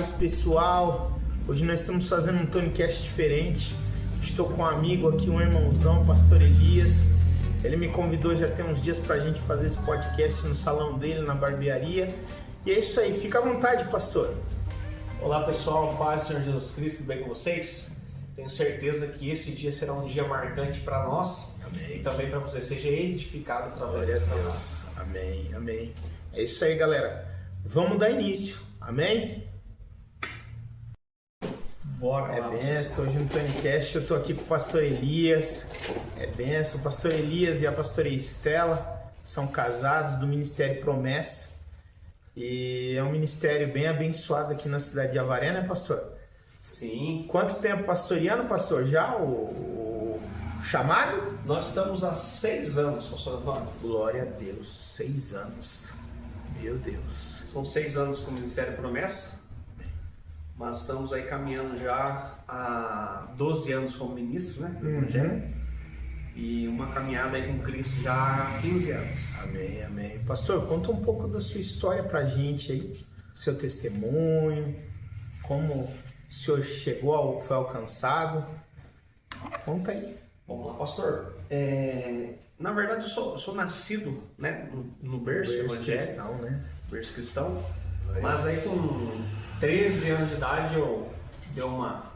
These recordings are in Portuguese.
Pessoal, hoje nós estamos fazendo um Tonicast diferente. Estou com um amigo aqui, um irmãozão, pastor Elias. Ele me convidou já tem uns dias para a gente fazer esse podcast no salão dele, na barbearia. E é isso aí, fica à vontade, pastor. Olá pessoal, paz do Senhor Jesus Cristo, tudo bem com vocês? Tenho certeza que esse dia será um dia marcante para nós. Amém. E também para você, seja edificado através desse trabalho. Amém, amém. É isso aí, galera. Vamos dar início, amém? Bora É lá. benção, hoje no Tonicast eu tô aqui com o pastor Elias. É benção, o pastor Elias e a pastora Estela são casados do Ministério Promessa. E é um ministério bem abençoado aqui na cidade de Avaré, né, pastor? Sim. Quanto tempo pastoreando, pastor? Já o chamado? Nós estamos há 6 anos, pastor Antônio. Glória a Deus, 6 anos. Meu Deus. São 6 anos com o Ministério Promessa. Mas estamos aí caminhando já há 12 anos como ministro, né? Do Evangelho. E uma caminhada aí com Cristo já há 15 anos. Amém, amém. Pastor, conta um pouco da sua história pra gente aí, seu testemunho, como o senhor chegou, foi alcançado. Conta aí. Vamos lá, pastor. Na verdade, eu sou nascido, né, no berço evangélico, cristão, né? berço cristão. Mas aí com 13 anos de idade eu dei uma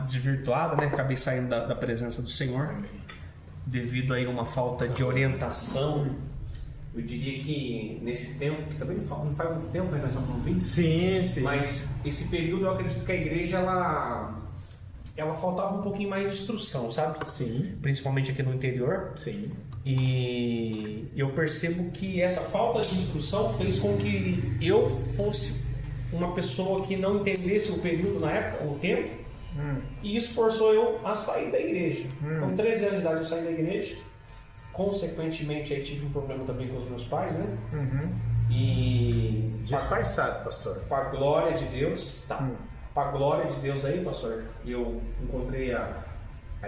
desvirtuada, né? Acabei saindo da presença do Senhor. Amém. Devido aí a uma falta de orientação. Eu diria que nesse tempo, que também não faz muito tempo, né? Nós estamos no 20. Sim, sim. Mas esse período eu acredito que a igreja ela faltava um pouquinho mais de instrução, sabe? Sim, Principalmente aqui no interior. sim. E eu percebo que essa falta de instrução fez com que eu fosse uma pessoa que não entendesse o período na época, o tempo. E isso forçou eu a sair da igreja. Com 13 anos de idade eu saí da igreja. Consequentemente aí tive um problema também com os meus pais, né? E Disfarçado, pastor. para a glória de Deus, tá? Para a glória de Deus aí, pastor, eu encontrei a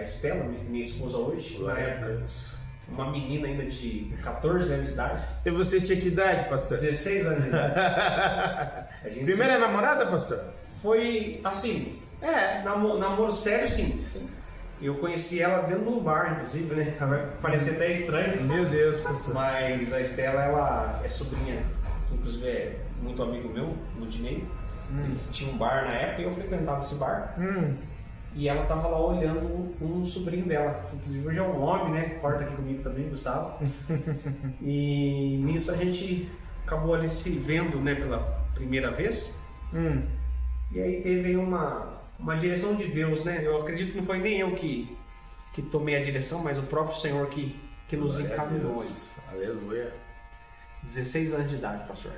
Estela, minha esposa hoje, na Glória a época, Deus. uma menina ainda de 14 anos de idade, E você tinha que idade, pastor? 16 anos de idade. A gente Primeira namorada, pastor? foi assim, namoro sério, sim. Eu conheci ela dentro de um bar, inclusive, né? Vai parecer até estranho. Meu Deus, pastor. Mas a Estela, ela é sobrinha, inclusive é muito amigo meu, Ludinei. Eles tinham um bar na época e eu frequentava esse bar. E ela tava lá olhando um sobrinho dela. Inclusive hoje é um homem, né? Corta aqui comigo também, Gustavo. E nisso a gente acabou ali se vendo, né, pela primeira vez. E aí teve uma direção de Deus, né? Eu acredito que não foi nem eu que tomei a direção, mas o próprio Senhor que nos Glória a encaminhou. Deus. Aleluia. 16 anos de idade, pastor.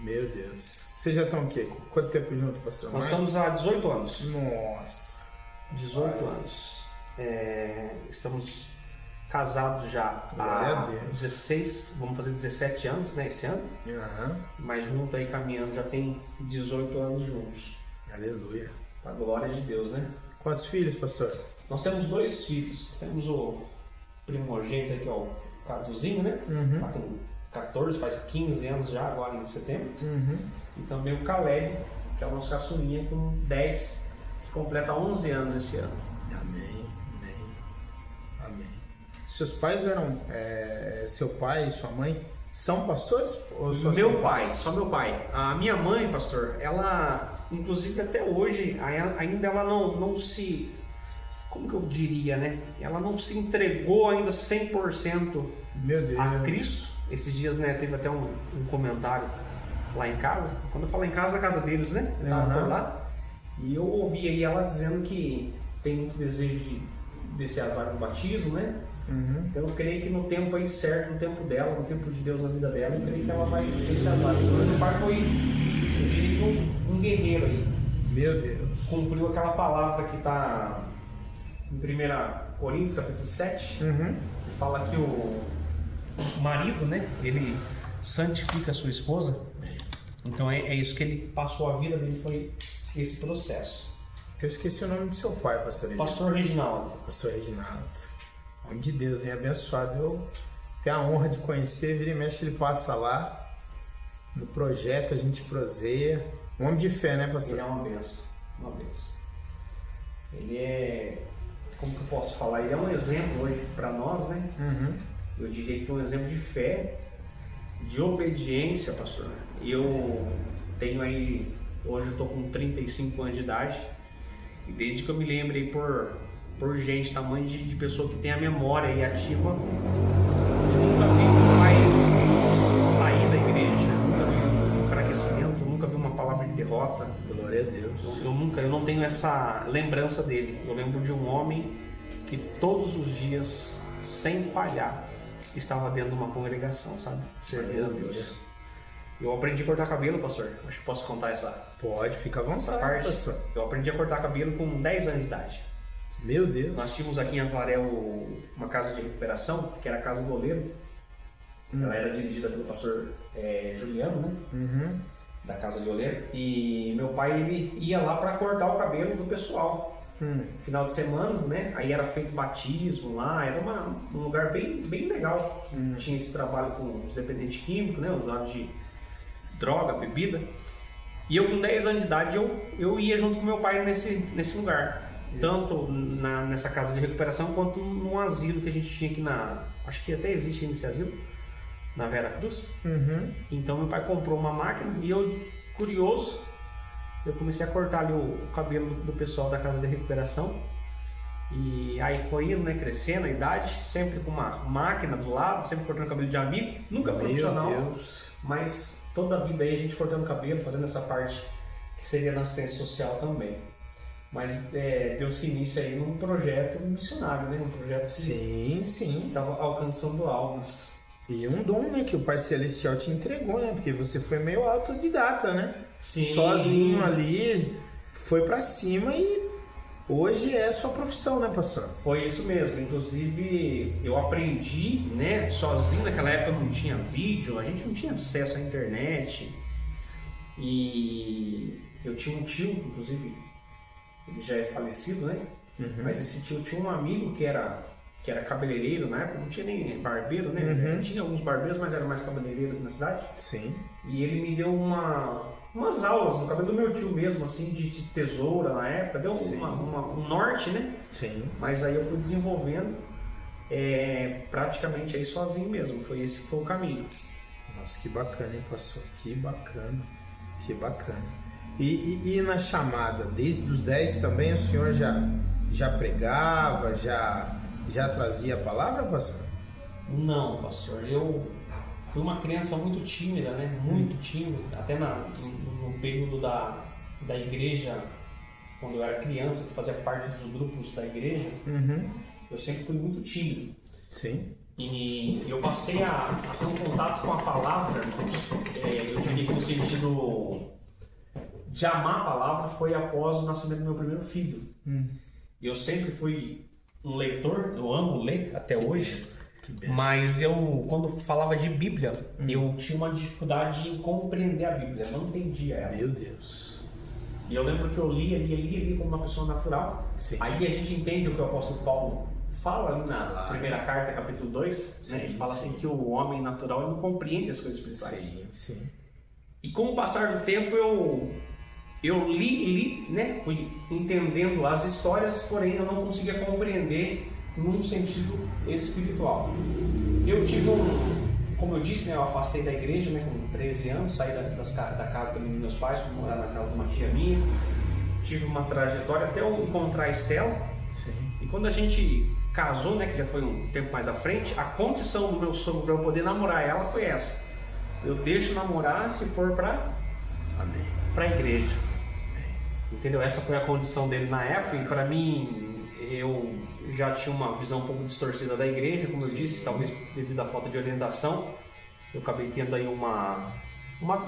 Meu Deus. Vocês já estão o quê? Quanto tempo junto, pastor? Nós Mais? estamos há 18 anos. Nossa. 18 anos. Estamos casados já Glória a há Deus. 16, vamos fazer 17 anos, né, esse ano. Aham. Mas junto aí caminhando já tem 18 anos juntos. Aleluia. A glória de Deus, né? Quantos filhos, pastor? Nós temos 2 filhos. Temos o primogênito aqui, ó, o Caduzinho, né? Tá com 14, faz 15 anos já, agora em setembro. E também o Caleb, que é o nosso caçulinha, com 10, que completa 11 anos esse ano. Amém. Amém. Amém. Seus pais eram... seu pai e sua mãe são pastores? Ou só Meu seu pai, só meu pai. A minha mãe, pastor, ela, inclusive até hoje, ainda ela não se... Como que eu diria, né? Ela não se entregou ainda 100% Meu Deus. a Cristo. Esses dias, né, teve até um comentário lá em casa. Quando eu falo em casa, a casa deles, né? Eu tava por lá. E eu ouvi aí ela dizendo que tem muito desejo de descer as águas do batismo, né? Então eu creio que no tempo aí certo, no tempo dela, no tempo de Deus na vida dela, eu creio que ela vai descer as águas. Mas meu pai foi, eu diria, um guerreiro aí. Meu Deus. Cumpriu aquela palavra que está em 1 Coríntios, capítulo 7, que fala que o marido, né, ele santifica a sua esposa. Então é isso que ele passou a vida dele, foi esse processo. Eu esqueci o nome do seu pai, pastor Elias. Pastor Reginaldo. Pastor Reginaldo. Nome de Deus, hein? Abençoado. Eu tenho a honra de conhecer, vira e mexe, ele passa lá. No projeto a gente proseia. Um homem de fé, né, pastor? Ele é uma benção, uma benção. Ele é, como que eu posso falar? Ele é um exemplo hoje para nós, né? Eu diria que é um exemplo de fé, de obediência, pastor. Eu tenho aí, hoje eu tô com 35 anos de idade, e desde que eu me lembrei por gente, tamanho de pessoa que tem a memória e ativa, eu nunca vi meu pai sair da igreja, nunca vi um enfraquecimento, nunca vi uma palavra de derrota. Glória a Deus. Eu não tenho essa lembrança dele. Eu lembro de um homem que todos os dias, sem falhar, estava dentro de uma congregação, sabe? Servindo a Deus. Eu aprendi a cortar cabelo, pastor. Acho que posso contar essa Pode, fica à vontade, parte. pastor. Eu aprendi a cortar cabelo com 10 anos de idade. Meu Deus. Nós tínhamos aqui em Avarel uma casa de recuperação, que era a Casa do Oleiro. Ela era dirigida pelo pastor Juliano, né? Da Casa de Oleiro. E meu pai, ele ia lá para cortar o cabelo do pessoal. Final de semana, né? Aí era feito batismo lá, era um lugar bem legal. Tinha esse trabalho com os dependentes químicos, né? Usuários de droga, bebida. E eu com 10 anos de idade, eu ia junto com meu pai nesse lugar. Tanto nessa casa de recuperação, quanto num asilo que a gente tinha aqui acho que até existe esse asilo, na Vera Cruz. Então meu pai comprou uma máquina e eu, curioso, eu comecei a cortar ali o cabelo do pessoal da casa de recuperação. E aí foi indo, né, crescendo a idade, sempre com uma máquina do lado, sempre cortando cabelo de amigo, nunca profissional, mas toda a vida aí a gente cortando cabelo, fazendo essa parte que seria na assistência social também. Mas deu-se início aí num projeto missionário, né? Um projeto que estava alcançando almas. E um dom, né, que o Pai Celestial te entregou, né? Porque você foi meio autodidata, né? Sim. Sozinho ali, foi pra cima e hoje é a sua profissão, né, pastor? Foi isso mesmo. Inclusive, eu aprendi, né, sozinho. Naquela época não tinha vídeo, a gente não tinha acesso à internet. E eu tinha um tio, inclusive, ele já é falecido, né? Mas esse tio tinha um amigo que era cabeleireiro na época, não tinha nem barbeiro, né? Tinha alguns barbeiros, mas era mais cabeleireiro aqui na cidade. Sim. E ele me deu umas aulas no cabelo do meu tio mesmo, assim, de tesoura na época. Deu um norte, né? Sim. Mas aí eu fui desenvolvendo praticamente aí sozinho mesmo. Esse foi o caminho. Nossa, que bacana, hein, pastor? Que bacana. Que bacana. E na chamada, desde os 10 também o senhor já pregava, já trazia a palavra, pastor? Não, pastor. Eu fui uma criança muito tímida, né? Muito tímida. Até no período da igreja, quando eu era criança, que fazia parte dos grupos da igreja, eu sempre fui muito tímido. Sim. E eu passei a ter um contato com a palavra, eu diria que no sentido de amar a palavra foi após o nascimento do meu primeiro filho. Eu sempre fui um leitor, eu amo ler até hoje, mas eu, quando falava de Bíblia, eu tinha uma dificuldade em compreender a Bíblia, não entendia ela. Meu Deus. E eu lembro que eu lia como uma pessoa natural. Sim. Aí a gente entende o que o apóstolo Paulo fala ali na primeira carta, capítulo 2, né, que fala assim que o homem natural ele não compreende as coisas espirituais. Sim. E com o passar do tempo eu li, né, fui entendendo as histórias, porém eu não conseguia compreender num sentido espiritual. Eu tive como eu disse, né, eu afastei da igreja, né, com 13 anos, saí da casa dos meus pais, fui morar na casa de uma tia minha, tive uma trajetória até eu encontrar a Estela. Sim. E quando a gente casou, né, que já foi um tempo mais à frente, a condição do meu sogro para eu poder namorar ela foi essa: eu deixo namorar se for para a igreja. Entendeu? Essa foi a condição dele na época, e para mim, eu já tinha uma visão um pouco distorcida da igreja, como eu disse, talvez devido à falta de orientação. Eu acabei tendo aí uma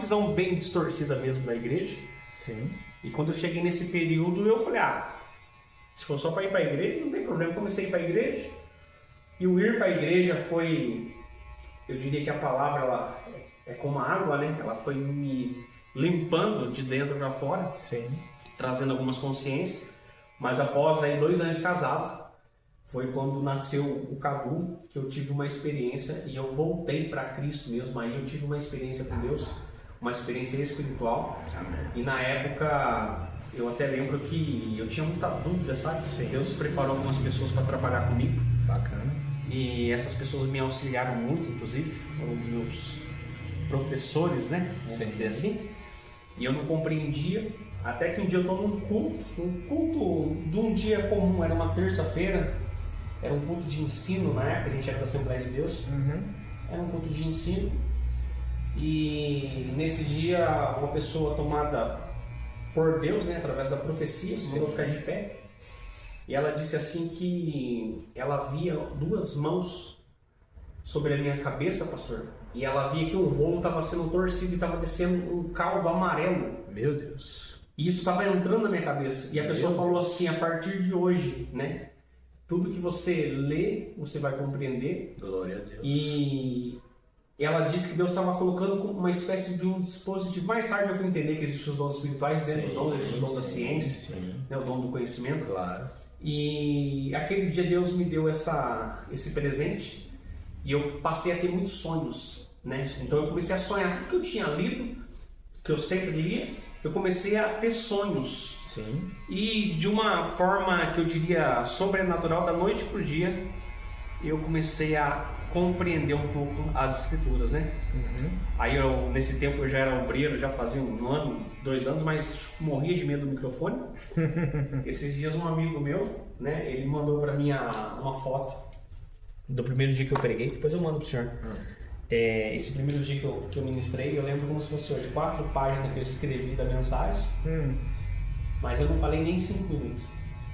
visão bem distorcida mesmo da igreja. Sim. E quando eu cheguei nesse período, eu falei, se for só para ir para a igreja, não tem problema. Eu comecei a ir para a igreja, e o ir para a igreja foi, eu diria que a palavra ela é como a água, né? Ela foi me limpando de dentro para fora. Sim. Trazendo algumas consciências, mas após aí 2 anos de casado, foi quando nasceu o Cadu, que eu tive uma experiência e eu voltei para Cristo mesmo. Aí eu tive uma experiência com Deus, uma experiência espiritual. Amém. E na época, eu até lembro que eu tinha muita dúvida, sabe? Sim. Deus preparou algumas pessoas para trabalhar comigo. Bacana. E essas pessoas me auxiliaram muito, inclusive, foram meus professores, né? Vamos dizer assim. E eu não compreendia, até que um dia eu estou num culto de um dia comum, era uma terça-feira, era um culto de ensino na época, a gente era da Assembleia de Deus, era um culto de ensino, e nesse dia uma pessoa tomada por Deus, né, através da profecia, mandou ficar de pé, e ela disse assim que ela via duas mãos sobre a minha cabeça, pastor, e ela via que um rolo estava sendo torcido e estava descendo um caldo amarelo. Meu Deus. E isso estava entrando na minha cabeça. E a pessoa falou assim, a partir de hoje, né? Tudo que você lê, você vai compreender. Glória a Deus. E ela disse que Deus estava colocando uma espécie de um dispositivo. Mais tarde eu fui entender que existem os dons espirituais, dentro dos dons existe o dom da ciência, né? O dom do conhecimento. Claro. E aquele dia Deus me deu esse presente e eu passei a ter muitos sonhos, né? Então eu comecei a sonhar tudo que eu tinha lido, que eu sempre lia, eu comecei a ter sonhos. Sim. E de uma forma que eu diria sobrenatural, da noite para o dia, eu comecei a compreender um pouco as escrituras, né? Aí nesse tempo eu já era obreiro, já fazia 1 ano, 2 anos, mas morria de medo do microfone. Esses dias um amigo meu, né, ele mandou para mim uma foto do primeiro dia que eu preguei, depois eu mando pro senhor. Esse primeiro dia que eu ministrei, eu lembro como se fosse hoje, 4 páginas que eu escrevi da mensagem, mas eu não falei nem 5 minutos.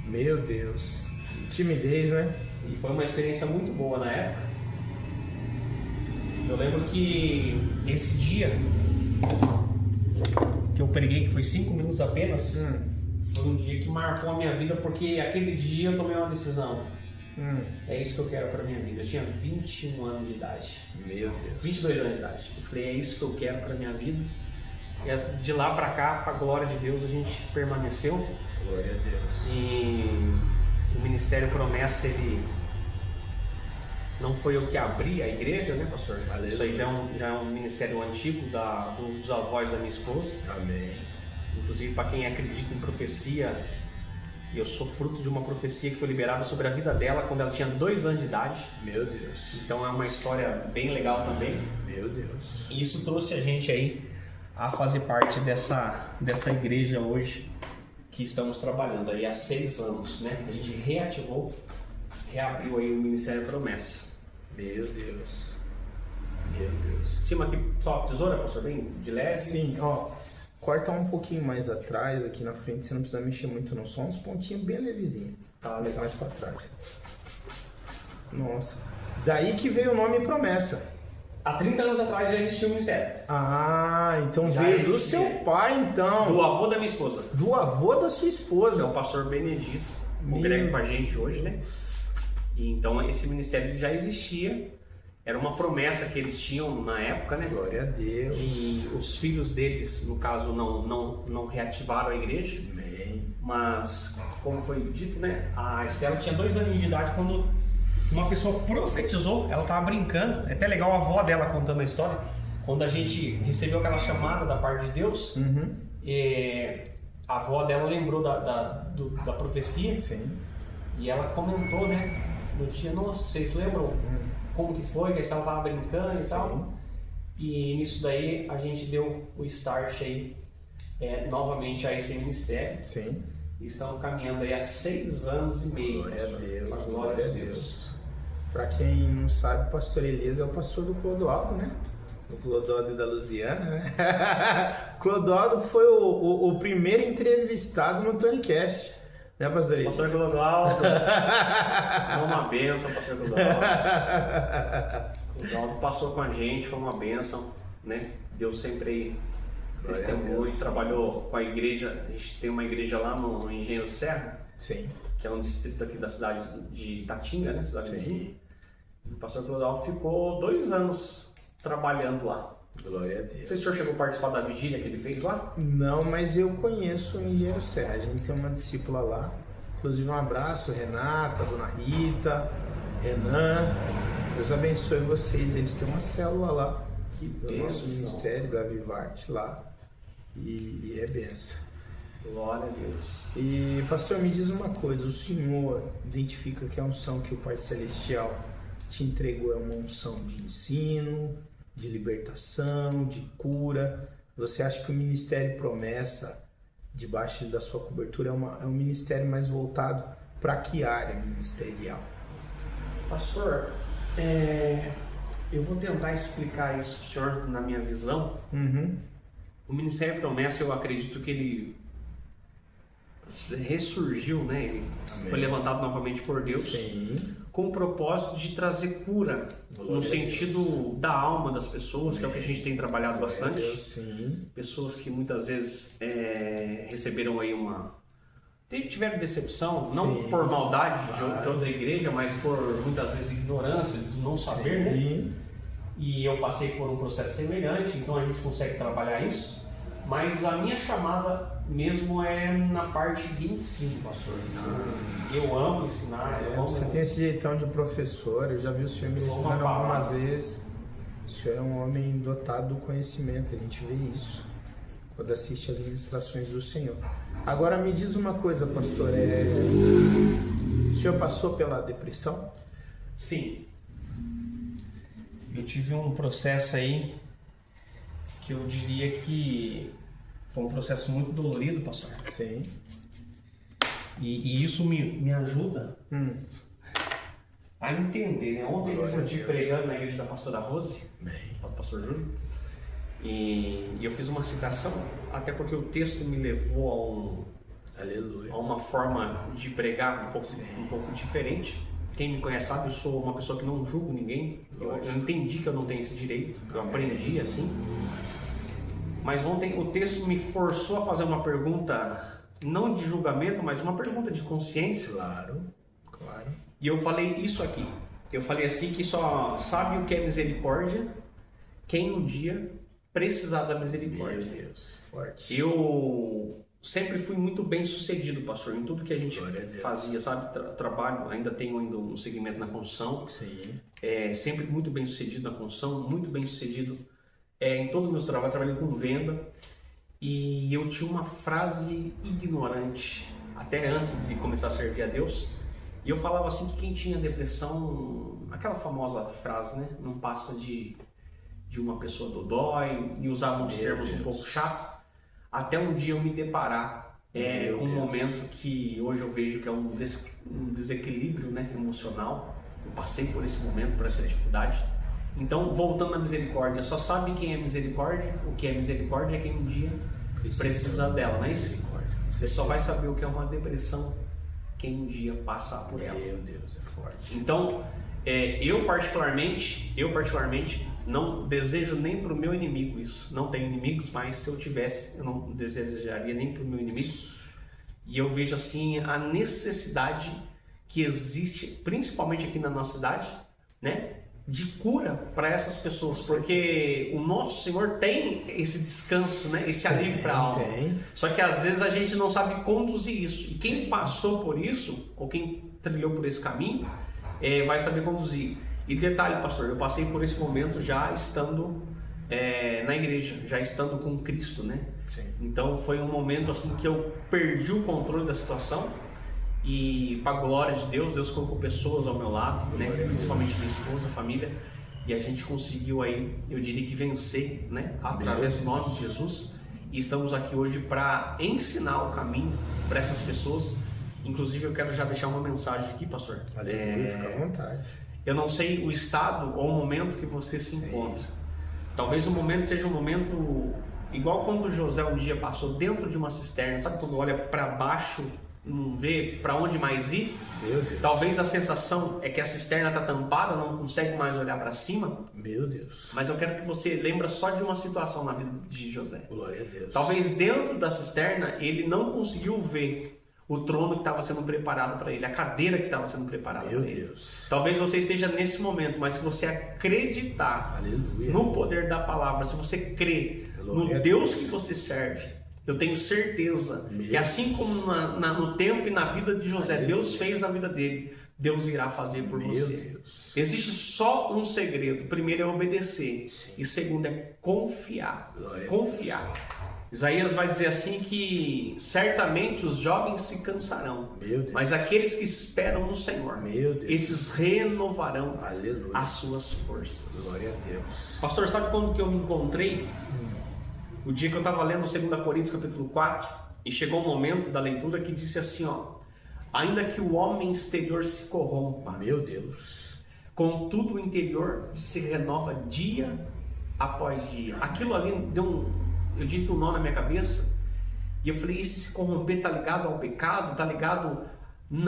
Meu Deus. Timidez, né? E foi uma experiência muito boa na época. Eu lembro que esse dia que eu preguei, que foi 5 minutos apenas, foi um dia que marcou a minha vida, porque aquele dia eu tomei uma decisão. É isso que eu quero para minha vida. Eu tinha 21 anos de idade. Meu Deus. 22 anos de idade. Eu falei, é isso que eu quero para minha vida. E de lá para cá, para a glória de Deus, a gente permaneceu. Glória a Deus. E o Ministério Promessa, ele não foi eu que abri a igreja, né, pastor? Aleluia. Isso aí já é um ministério antigo dos avós da minha esposa. Amém. Inclusive, para quem acredita em profecia, eu sou fruto de uma profecia que foi liberada sobre a vida dela quando ela tinha 2 anos de idade. Meu Deus. Então é uma história bem legal também. Meu Deus. E isso trouxe a gente aí a fazer parte dessa igreja hoje que estamos trabalhando aí há 6 anos, né? A gente reabriu aí o Ministério Promessa. Meu Deus. Meu Deus. Em cima aqui, só tesoura, pastor, bem de leve. Sim, ó. Corta um pouquinho mais atrás, aqui na frente, você não precisa mexer muito não, só uns pontinhos bem levezinhos. Tá, Mas mais pra trás. Nossa. Daí que veio o nome Promessa. Há 30 anos atrás já existia o Ministério. Ah, então Já veio do existia. seu pai, então. Do avô da minha esposa. Do avô da sua É esposa. o pastor Benedito, Meu. congrega com a gente hoje, né? E então esse ministério já existia. Era uma promessa que eles tinham na época, né? Glória a Deus. E os filhos deles, no caso, não reativaram a igreja. Amém. Mas, como foi dito, né? A Estela tinha 2 anos de idade quando uma pessoa profetizou. Ela estava brincando. É até legal a avó dela contando a história. Quando a gente recebeu aquela chamada da parte de Deus, a avó dela lembrou da profecia. Sim. E ela comentou, né? No dia, nossa, vocês lembram como que foi? Que a Estela estava brincando e tal. E nisso daí a gente deu o start aí novamente a esse ministério. Sim. E estamos caminhando aí há 6 anos e meio. Glória a Deus. Com a Glória a Deus. Pra quem não sabe, o pastor Elias é o pastor do Clodoaldo, né? O Clodoaldo da Luziana, né? Clodoaldo foi o primeiro entrevistado no TonyCast. Né, pastor Elias? Pastor Clodoaldo. Foi uma bênção, pastor Clodoaldo. Clodoaldo passou com a gente, foi uma bênção, né? Deus sempre testemunho, trabalhou com a igreja. A gente tem uma igreja lá no Engenho Serra. Sim. Que é um distrito aqui da cidade de Itatinga, né? Cidade vizinha. O pastor Clodoaldo ficou 2 anos trabalhando lá. Glória a Deus. Não sei se o senhor chegou a participar da vigília que ele fez lá? Não, mas eu conheço o Engenheiro Serra. A gente tem uma discípula lá. Inclusive um abraço, Renata, Dona Rita, Renan. Deus abençoe vocês. Eles têm uma célula lá. aqui do nosso ministério, da Vivarte lá. E é benção. Glória a Deus. E pastor, me diz uma coisa, o senhor identifica que a unção que o Pai Celestial te entregou é uma unção de ensino, de libertação, de cura? Você acha que o Ministério Promessa, debaixo da sua cobertura, é um ministério mais voltado para que área ministerial? Pastor, eu vou tentar explicar isso para o senhor na minha visão. O Ministério Promessa, eu acredito que ele ressurgiu, né? Ele foi levantado novamente por Deus. Sim. Com o propósito de trazer cura no sentido da alma das pessoas, que é o que a gente tem trabalhado bastante. Sim. Pessoas que muitas vezes receberam aí tiveram decepção, não por maldade de outra igreja, mas por muitas vezes ignorância, de não saber, né? E eu passei por um processo semelhante, então a gente consegue trabalhar isso. Mas a minha chamada mesmo é na parte de ensino, pastor. Eu amo ensinar. Você tem esse jeitão de professor, eu já vi o senhor ministrando algumas vezes. O senhor é um homem dotado do conhecimento, a gente vê isso quando assiste as ministrações do Senhor. Agora me diz uma coisa, pastor, o senhor passou pela depressão? Sim. Eu tive um processo aí que eu diria que foi um processo muito dolorido, pastor. Sim. E isso me ajuda a entender, né? Ontem eu estive pregando na igreja da pastora Rose, do pastor Júlio, e eu fiz uma citação, até porque o texto me levou a uma forma de pregar um pouco diferente. Quem me conhece sabe, eu sou uma pessoa que não julgo ninguém. Eu entendi que eu não tenho esse direito, eu aprendi assim. Mas ontem o texto me forçou a fazer uma pergunta, não de julgamento, mas uma pergunta de consciência. Claro. E eu falei isso aqui. Eu falei assim que só sabe o que é misericórdia quem um dia precisar da misericórdia. Meu Deus, forte. Eu sempre fui muito bem sucedido, pastor, em tudo que a gente fazia, sabe? Trabalho, ainda tenho um segmento na construção. Sim. Sempre muito bem sucedido na construção, muito bem sucedido em todo o meu trabalho, trabalhei com venda. E eu tinha uma frase ignorante, até antes de começar a servir a Deus. E eu falava assim que quem tinha depressão, aquela famosa frase, né? Não passa de uma pessoa dodói, e usava uns termos um pouco chatos. Até um dia eu me deparar com um momento que hoje eu vejo que é um desequilíbrio, né, emocional. Eu passei por esse momento, por essa dificuldade. Então, voltando à misericórdia, só sabe quem é misericórdia, o que é misericórdia é quem um dia precisa dela, não é isso? Você só vai saber o que é uma depressão quem um dia passar por ela. Meu Deus, é forte. Então, eu particularmente não desejo nem para o meu inimigo isso. Não tenho inimigos, mas se eu tivesse, eu não desejaria nem para o meu inimigo. E eu vejo assim a necessidade que existe, principalmente aqui na nossa cidade, né, de cura para essas pessoas, porque o nosso Senhor tem esse descanso, né, esse alívio para a alma. Só que às vezes a gente não sabe conduzir isso. E quem passou por isso, ou quem trilhou por esse caminho, vai saber conduzir. E detalhe, pastor, eu passei por esse momento já estando na igreja, já estando com Cristo, né? Sim. Então foi um momento assim que eu perdi o controle da situação e, para a glória de Deus, Deus colocou pessoas ao meu lado, né? Principalmente minha esposa, família, e a gente conseguiu aí, eu diria que vencer, né? Através do nome de Jesus. E estamos aqui hoje para ensinar o caminho para essas pessoas. Inclusive eu quero já deixar uma mensagem aqui, pastor. Aleluia, fica à vontade. Eu não sei o estado ou o momento que você se encontra. Talvez o momento seja um momento igual quando José um dia passou dentro de uma cisterna, sabe quando olha para baixo, não vê para onde mais ir? Meu Deus. Talvez a sensação é que a cisterna está tampada, não consegue mais olhar para cima. Meu Deus. Mas eu quero que você lembre só de uma situação na vida de José. Glória a Deus. Talvez dentro da cisterna ele não conseguiu ver o trono que estava sendo preparado para ele, a cadeira que estava sendo preparada para ele. Deus. Talvez você esteja nesse momento, mas se você acreditar Aleluia. no poder da palavra, se você crê Glória no Deus que você serve, eu tenho certeza que assim como no tempo e na vida de José, Deus fez na vida dele, Deus irá fazer por você. Deus. Existe só um segredo. Primeiro é obedecer. Sim. E segundo é confiar. Confiar. Isaías vai dizer assim que certamente os jovens se cansarão, mas aqueles que esperam no Senhor, esses renovarão as suas forças. Glória a Deus. Pastor, sabe quando que eu me encontrei? O dia que eu estava lendo 2 Coríntios capítulo 4, e chegou um momento da leitura que disse assim, ainda que o homem exterior se corrompa, contudo o interior se renova dia após dia. Aquilo ali eu digo um nó na minha cabeça, e eu falei, esse se corromper tá ligado ao pecado, tá ligado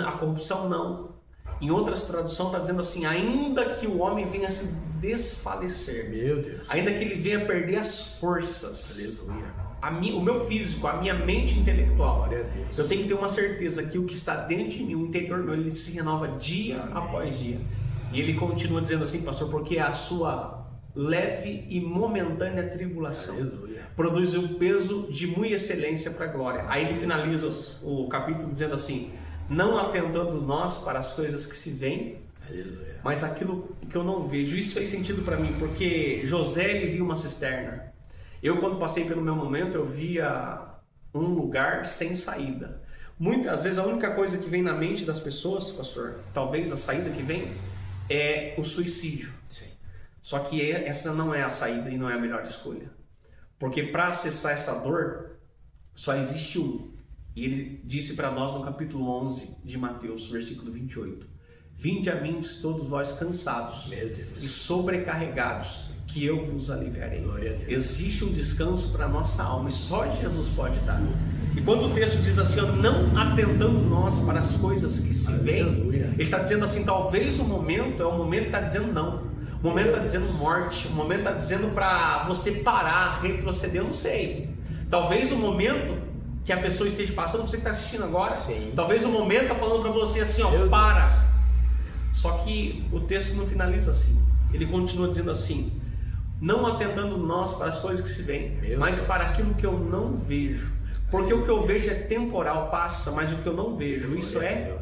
à corrupção? Não. Em outras traduções está dizendo assim, ainda que o homem venha a se desfalecer, ainda que ele venha a perder as forças, o meu físico, a minha mente intelectual, eu tenho que ter uma certeza que o que está dentro de mim, o interior meu, ele se renova dia após dia. E ele continua dizendo assim, pastor, porque a sua leve e momentânea tribulação produz o peso de muita excelência para a glória. Aí ele finaliza o capítulo dizendo assim, não atentando nós para as coisas que se veem, mas aquilo que eu não vejo. Isso fez sentido para mim, porque José, ele viu uma cisterna. Eu, quando passei pelo meu momento, eu via um lugar sem saída. Muitas vezes a única coisa que vem na mente das pessoas, pastor, talvez a saída que vem, é o suicídio. Só que essa não é a saída e não é a melhor escolha. Porque para acessar essa dor, só existe um. E ele disse para nós no capítulo 11 de Mateus, versículo 28. Vinde a mim todos vós cansados e sobrecarregados, que eu vos aliviarei. Existe um descanso para a nossa alma e só Jesus pode dar. E quando o texto diz assim, não atentando nós para as coisas que se veem, ele está dizendo assim, talvez o momento é o momento que está dizendo não. O momento está dizendo morte, o momento está dizendo para você parar, retroceder, eu não sei. Talvez o momento que a pessoa esteja passando, você que está assistindo agora, talvez o momento está falando para você assim, para. Só que o texto não finaliza assim. Ele continua dizendo assim, não atentando nós para as coisas que se veem, mas para aquilo que eu não vejo. Porque o que eu vejo é temporal, passa, mas o que eu não vejo, isso é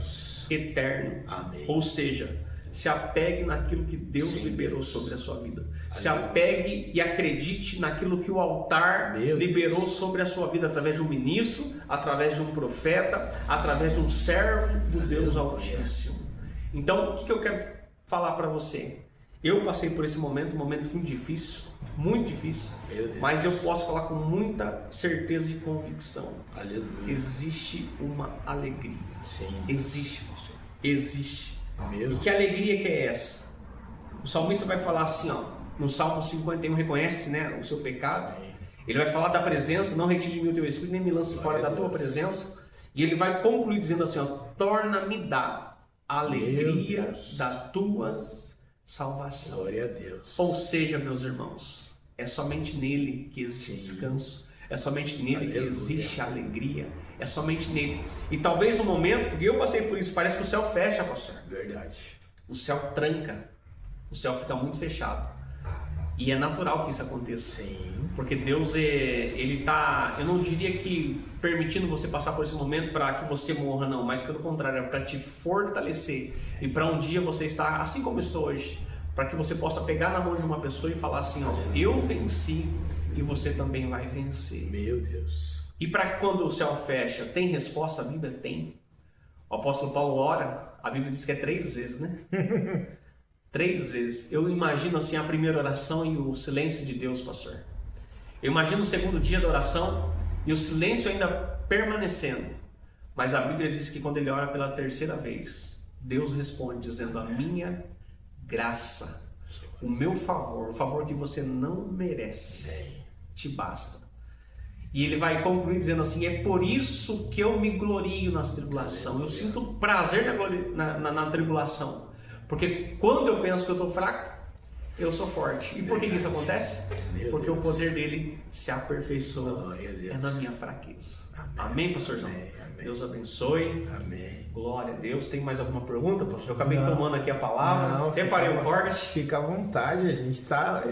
eterno. Ou seja, se apegue naquilo que Deus liberou sobre a sua vida. Se apegue e acredite naquilo que o altar liberou sobre a sua vida, através de um ministro, através de um profeta, através de um servo do Deus Altíssimo. Então, o que eu quero falar para você? Eu passei por esse momento, um momento muito difícil, mas eu posso falar com muita certeza e convicção. Existe uma alegria. Existe, pastor. Existe. E que alegria que é essa? O salmista vai falar assim, no Salmo 51, reconhece, o seu pecado. Ele vai falar da presença, não retire de mim o teu espírito, nem me lance fora da tua presença. E ele vai concluir dizendo assim, torna-me da alegria da tua salvação. Glória a Deus. Ou seja, meus irmãos, é somente nele que existe descanso. É somente nele que existe alegria. É somente nele. E talvez no momento, porque eu passei por isso, parece que o céu fecha, pastor. Verdade. O céu tranca. O céu fica muito fechado. E é natural que isso aconteça. Porque Deus, ele está, eu não diria que permitindo você passar por esse momento para que você morra, não. Mas pelo contrário, é para te fortalecer. E para um dia você estar assim como estou hoje. Para que você possa pegar na mão de uma pessoa e falar assim, eu venci. E você também vai vencer. Meu Deus. E para quando o céu fecha, tem resposta? A Bíblia tem. O apóstolo Paulo ora, a Bíblia diz que é 3 vezes, né? 3 vezes. Eu imagino assim a primeira oração e o silêncio de Deus, pastor. Eu imagino o segundo dia da oração e o silêncio ainda permanecendo. Mas a Bíblia diz que quando ele ora pela 3ª vez, Deus responde dizendo, a minha graça, o meu favor, o favor que você não merece, te basta. E ele vai concluir dizendo assim, é por isso que eu me glorio nas tribulações. Eu sinto prazer na tribulação. Porque quando eu penso que eu estou fraco, eu sou forte. E por que isso acontece? Porque o poder dele se aperfeiçoa na minha fraqueza. Amém, pastorzão? Deus abençoe. Glória a Deus. Tem mais alguma pergunta, pastor? Eu acabei tomando aqui a palavra. Até parei o corte. Fica à vontade, a gente está...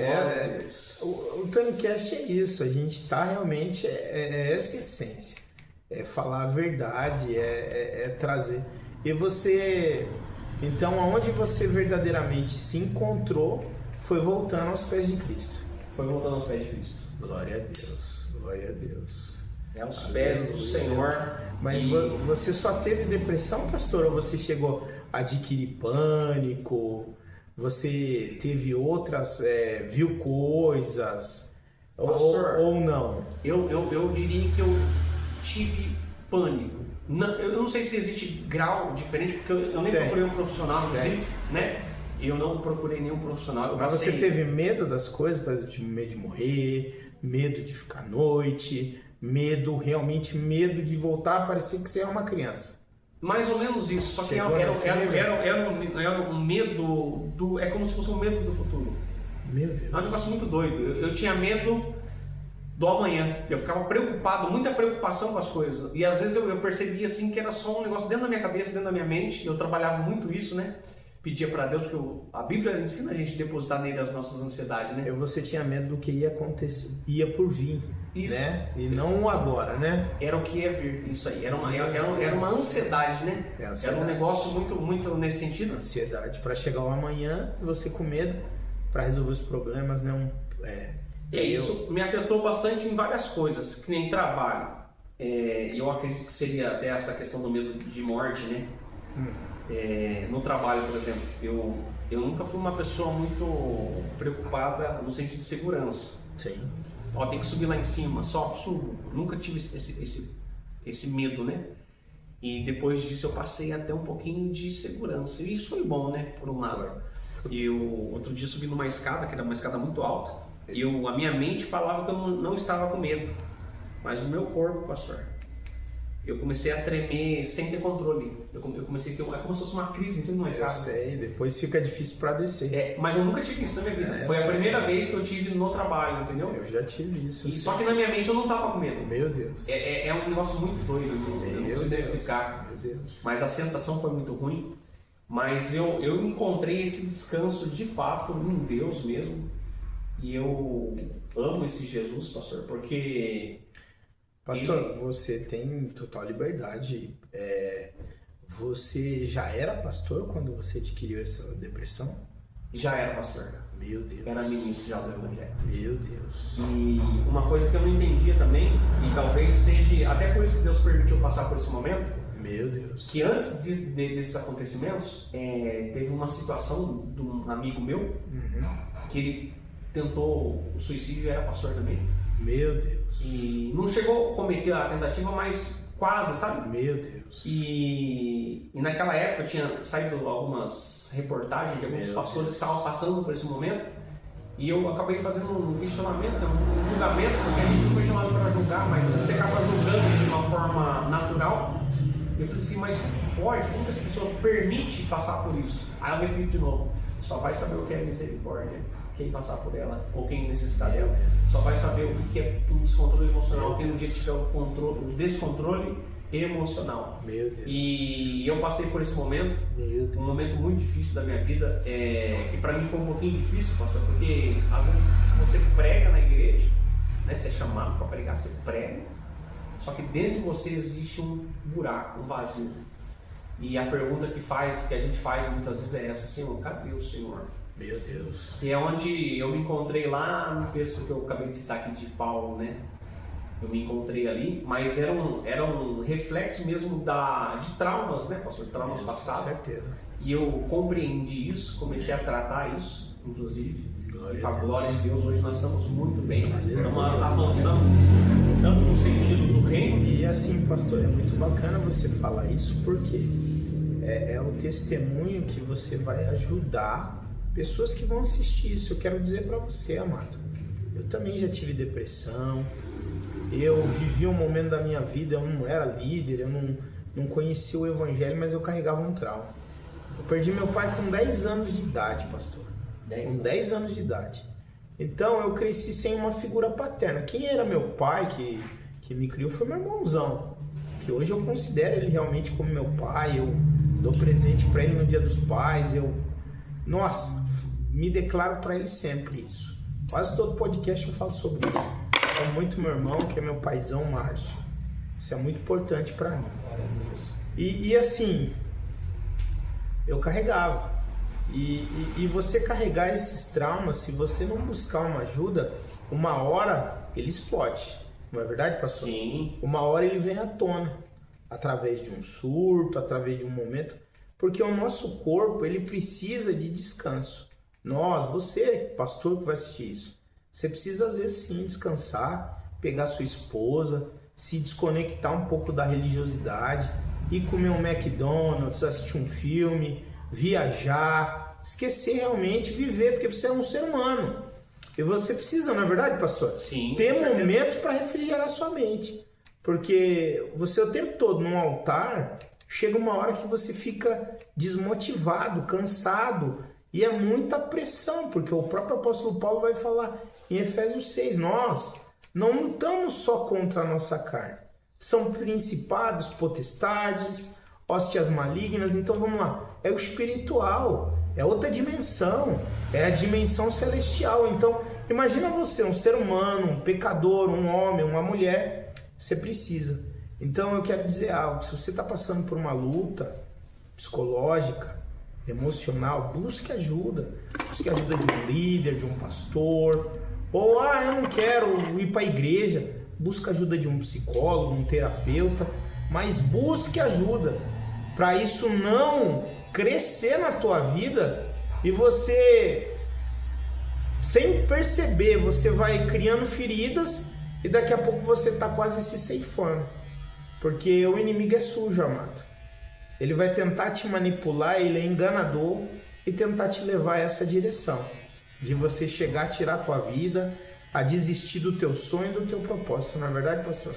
o TonyCast é isso, a gente está realmente... É essa essência. É falar a verdade, é trazer. E você Então, aonde você verdadeiramente se encontrou foi voltando aos pés de Cristo. Foi voltando aos pés de Cristo. Glória a Deus, glória a Deus. É aos pés do Senhor. Mas você só teve depressão, pastor? Ou você chegou a adquirir pânico? Você teve outras, viu coisas? Pastor, ou não? Eu diria que eu tive pânico. Não, eu não sei se existe grau diferente, porque eu nem procurei um profissional, inclusive, né? Eu não procurei nenhum profissional. Mas você teve medo das coisas, por exemplo, medo de morrer, medo de ficar à noite, realmente medo de voltar a parecer que você é uma criança? Mais ou menos isso, só que era um medo é como se fosse um medo do futuro. Meu Deus. É um negócio muito doido. Eu tinha medo do amanhã. Eu ficava preocupado, muita preocupação com as coisas. E às vezes eu percebia assim que era só um negócio dentro da minha cabeça, dentro da minha mente. Eu trabalhava muito isso, né? Pedia para Deus, porque a Bíblia ensina a gente a depositar nele as nossas ansiedades, né? Você tinha medo do que ia acontecer, ia por vir, isso, né? E não agora, né? Era o que ia vir, isso aí. Era uma ansiedade, né? Era um negócio muito nesse sentido. Ansiedade para chegar ao amanhã, você com medo para resolver os problemas, né? Isso me afetou bastante em várias coisas, que nem trabalho. Eu acredito que seria até essa questão do medo de morte, né? No trabalho, por exemplo, eu nunca fui uma pessoa muito preocupada no sentido de segurança. Sim. Tem que subir lá em cima, subo. Nunca tive esse medo, né? E depois disso eu passei até um pouquinho de segurança. E isso foi bom, né? Por um lado. Outro dia subi numa escada, que era uma escada muito alta. E a minha mente falava que eu não estava com medo. Mas o meu corpo, pastor, eu comecei a tremer sem ter controle. Eu comecei a ter é como se fosse uma crise em cima de uma escada. Eu sei, depois fica difícil para descer. Mas eu nunca tive isso na minha vida. Foi a primeira vez que eu tive no trabalho, entendeu? Eu já tive isso. Só que na minha mente eu não tava com medo. Meu Deus. É um negócio muito doido, entendeu? Eu não consigo explicar. Meu Deus. Mas a sensação foi muito ruim. Mas eu encontrei esse descanso de fato em Deus mesmo. E eu amo esse Jesus, pastor, porque... Pastor, você tem total liberdade. Você já era pastor quando você adquiriu essa depressão? Já era pastor. Meu Deus. Era ministro já do Evangelho. Meu Deus. E uma coisa que eu não entendia também, e talvez seja até por isso que Deus permitiu passar por esse momento, meu Deus. Que antes desses acontecimentos, teve uma situação de um amigo meu, que ele tentou o suicídio e era pastor também. Meu Deus. E não chegou a cometer a tentativa, mas quase, sabe? Meu Deus. E naquela época tinha saído algumas reportagens de alguns pastores que estavam passando por esse momento. E eu acabei fazendo um questionamento, um julgamento, porque a gente não foi chamado para julgar, mas às vezes você acaba julgando de uma forma natural. Eu falei assim, mas pode? Como que essa pessoa permite passar por isso? Aí eu repito de novo, só vai saber o que é misericórdia quem passar por ela, ou quem necessitar dela. Só vai saber o que é um descontrole emocional quem um dia tiver o descontrole emocional. Meu Deus. E eu passei por esse momento, um momento muito difícil da minha vida, que para mim foi um pouquinho difícil, pastor, porque às vezes você prega na igreja, né, você é chamado para pregar, você prega, só que dentro de você existe um buraco, um vazio. E a pergunta que a gente faz muitas vezes é essa: Senhor, cadê o Senhor? Meu Deus. Que é onde eu me encontrei lá no texto que eu acabei de citar aqui de Paulo, né? Eu me encontrei ali, mas era um reflexo mesmo de traumas, né, pastor? Traumas passados. Com certeza. E eu compreendi isso, comecei a tratar isso, inclusive. E com a glória de Deus, hoje nós estamos muito bem. Estamos avançando, tanto no sentido do reino. E assim, pastor, é muito bacana você falar isso, porque é o testemunho que você vai ajudar pessoas que vão assistir isso. Eu quero dizer para você, amado, eu também já tive depressão, eu vivi um momento da minha vida, eu não era líder, eu não conhecia o evangelho, mas eu carregava um trauma. Eu perdi meu pai com 10 anos de idade, pastor. Com 10 anos de idade. Então eu cresci sem uma figura paterna. Quem era meu pai que me criou foi meu irmãozão, que hoje eu considero ele realmente como meu pai. Eu dou presente para ele no Dia dos Pais, me declaro para ele sempre isso. Quase todo podcast eu falo sobre isso. É muito meu irmão, que é meu paizão, Márcio. Isso é muito importante para mim. E assim, eu carregava. E você carregar esses traumas, se você não buscar uma ajuda, uma hora ele explode. Não é verdade, pastor? Sim. Uma hora ele vem à tona, através de um surto, através de um momento, porque o nosso corpo, ele precisa de descanso. Você, pastor que vai assistir isso, você precisa às vezes sim descansar, pegar sua esposa, se desconectar um pouco da religiosidade, ir comer um McDonald's, assistir um filme, viajar, esquecer realmente, viver, porque você é um ser humano. E você precisa, não é verdade, pastor? Sim. Ter momentos para refrigerar sua mente. Porque você o tempo todo num altar, chega uma hora que você fica desmotivado, cansado, e é muita pressão, porque o próprio apóstolo Paulo vai falar em Efésios 6, nós não lutamos só contra a nossa carne. São principados, potestades, hóstias malignas, então vamos lá, é o espiritual, é outra dimensão, é a dimensão celestial. Então, imagina você, um ser humano, um pecador, um homem, uma mulher, você precisa. Então, eu quero dizer algo, se você está passando por uma luta psicológica, emocional, busque ajuda de um líder, de um pastor, ou, eu não quero ir para a igreja, busque ajuda de um psicólogo, um terapeuta, mas busque ajuda, para isso não crescer na tua vida e você, sem perceber, você vai criando feridas e daqui a pouco você está quase se ceifando, porque o inimigo é sujo, amado. Ele vai tentar te manipular, ele é enganador e tentar te levar a essa direção, de você chegar a tirar a tua vida, a desistir do teu sonho e do teu propósito, não é verdade, pastor?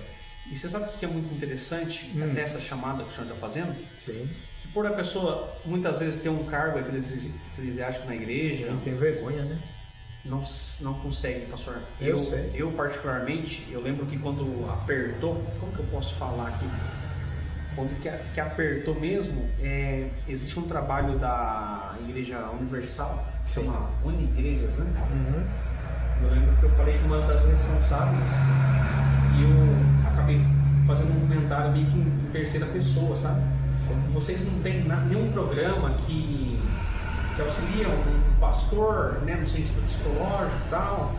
E você sabe o que é muito interessante, até essa chamada que o senhor está fazendo? Sim. Que por a pessoa muitas vezes ter um cargo eclesiástico na igreja... Sim, tem vergonha, né? Não consegue, pastor. Eu particularmente, eu lembro que quando apertou, como que eu posso falar aqui? Quando que apertou mesmo, existe um trabalho da Igreja Universal, que chama Unigrejas, né? Uhum. Eu lembro que eu falei com uma das responsáveis e eu acabei fazendo um comentário meio que em terceira pessoa, sabe? Sim. Vocês não têm nenhum programa que auxilia um pastor, né, no sentido psicológico e tal,